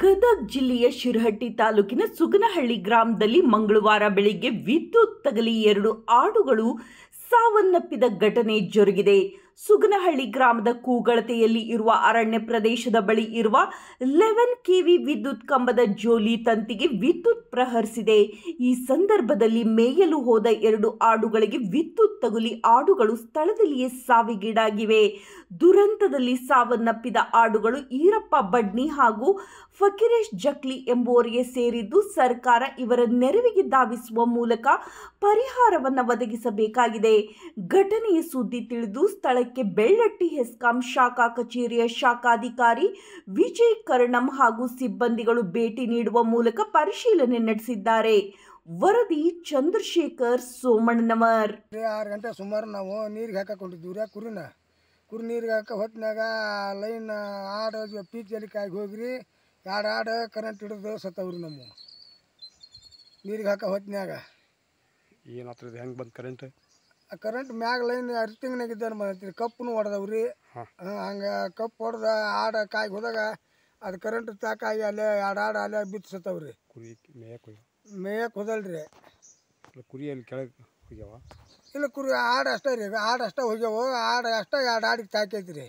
ಗದಗ ಜಿಲ್ಲೆಯ ಶಿರಹಟ್ಟಿ ತಾಲೂಕಿನ ಸುಗನಹಳ್ಳಿ ಗ್ರಾಮದಲ್ಲಿ ಮಂಗಳವಾರ ಬೆಳಿಗ್ಗೆ ವಿದ್ಯುತ್ ತಗುಲಿ 2 ಆಡುಗಳು ಸಾವನ್ನಪ್ಪಿದ ಘಟನೆ ಜರುಗಿದೆ. ಸುಗನಹಳ್ಳಿ ಗ್ರಾಮದ ಕೂಗಳತೆಯಲ್ಲಿ ಇರುವ ಅರಣ್ಯ ಪ್ರದೇಶದ ಬಳಿ ಇರುವ 11 ಕೆವಿ ವಿದ್ಯುತ್ ಕಂಬದ ಜೋಲಿ ತಂತಿಗೆ ವಿದ್ಯುತ್ ಪ್ರಹರಿಸಿದೆ. ಈ ಸಂದರ್ಭದಲ್ಲಿ ಮೇಯಲು ಹೋದ 2 ಆಡುಗಳಿಗೆ ವಿದ್ಯುತ್ ತಗುಲಿ ಆಡುಗಳು ಸ್ಥಳದಲ್ಲಿಯೇ ಸಾವಿಗೀಡಾಗಿವೆ. ದುರಂತದಲ್ಲಿ ಸಾವನ್ನಪ್ಪಿದ ಆಡುಗಳು ಈರಪ್ಪ ಬಡ್ನಿ ಹಾಗೂ ಫಕೀರೇಶ್ ಜಕ್ಲಿ ಎಂಬುವರಿಗೆ ಸೇರಿದ್ದು, ಸರ್ಕಾರ ಇವರ ನೆರವಿಗೆ ಧಾವಿಸುವ ಮೂಲಕ ಪರಿಹಾರವನ್ನು ಒದಗಿಸಬೇಕಾಗಿದೆ. ಘಟನೆಯ ಸುದ್ದಿ ತಿಳಿದು ಸ್ಥಳಕ್ಕೆ ಬೆಳ್ಳಟ್ಟಿ ಹೆಸ್ಕಾಂ ಶಾಖಾ ಕಚೇರಿಯ ಶಾಖಾಧಿಕಾರಿ ವಿಜಯ್ ಕರ್ಣಂ ಹಾಗೂ ಸಿಬ್ಬಂದಿಗಳು ಭೇಟಿ ನೀಡುವ ಮೂಲಕ ಪರಿಶೀಲನೆ ನಡೆಸಿದ್ದಾರೆ. ವರದಿ ಚಂದ್ರಶೇಖರ್ ಸೋಮಣ್ಣನವರ್. 6 ಗಂಟೆ ಸುಮಾರು ನಾವು ನೀರಿಗೆ ಹಾಕೊಂಡಿದ್ದೀವಿ. ಕುರಿ ನೀರಿಗೆ ಹಾಕ ಹೊತ್ತಿನಾಗ ಲೈನ್ ಆಡು ಪೀಕ್ ಜಲಿಕಾಗಿ ಹೋಗ್ರಿ 2 ಆಡು ಕರೆಂಟ್ ಹಿಡಿದು ಸತ್ತವ್ರಿ. ನಮ್ಮ ನೀರಿಗೆ ಹಾಕ ಹೊತ್ತಿನಾಗ ಏನಾಗ್ತದೆ? ಹೆಂಗೆ ಬಂದು ಕರೆಂಟ್ ಮ್ಯಾಗ ಲೈನ್ ಅರ್ತಿಂಗ್ನಾಗ ಇದ್ದಾನೆ ಬಂದೈತಿ. ಕಪ್ಪು ಹೊಡೆದವ್ರಿ. ಹಂಗೆ ಕಪ್ಪು ಹೊಡೆದ ಆಡು ಕಾಯಿ ಹೋದಾಗ ಅದು ಕರೆಂಟ್ ತಾಕಾಗಿ ಅಲ್ಲೇ 2 ಆಡು ಅಲ್ಲೇ ಬಿತ್ತು ಸತ್ತವ್ರಿ. ಕುರಿ ಮೇಯಕ್ಕೆ ಹೋದಲ್ರಿ. ಕುರಿಯಲ್ಲಿ ಕೆಳಗೆ ಹೋಗ್ಯಾವ? ಇಲ್ಲ, ಕುರಿ ಆಡು ಅಷ್ಟೇ ರೀ. ಆಡು ಅಷ್ಟೇ ಹೋಗ್ಯಾವು. ಆಡು ಅಷ್ಟೇ 2 ಆಡಿಗೆ ತಾಕೈತಿ ರೀ.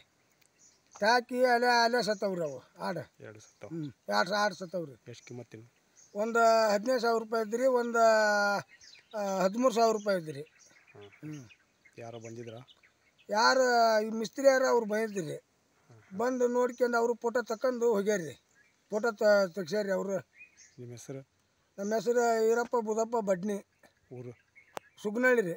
ತಾಕಿ ಅಲ್ಲೇ ಸತ್ತವ್ರಿ ಅವು ಆಡು. 2 ಆಡು ಸತ್ತವ್ರಿ. ಎಷ್ಟು ಕಿಮ್ಮತ್ತಿನ? ಒಂದು 15,000 ರೂಪಾಯಿ ಇದ್ರಿ, ಒಂದು 13,000 ರೂಪಾಯಿ ಇದ್ರಿ. ಯಾರೋ ಬಂದಿದ್ರ? ಯಾರು ಈ ಮಿಸ್ತ್ರಿ ಯಾರು ಅವ್ರು ಬಂದಿದ್ರಿ. ಬಂದು ನೋಡ್ಕೊಂಡು ಅವರು ಫೋಟೋ ತಕೊಂಡು ಹೋಗ್ಯಾರ್ರಿ. ಫೋಟೋ ತೆಗ್ಸ್ಯಾರಿ ಅವರು. ನಿಮ್ಮ ಹೆಸರು? ನಮ್ಮ ಹೆಸರು ಈರಪ್ಪ ಬುದಪ್ಪ ಬಡ್ನಿ. ಊರು? ಸುಗನಹಳ್ಳಿ ರೀ.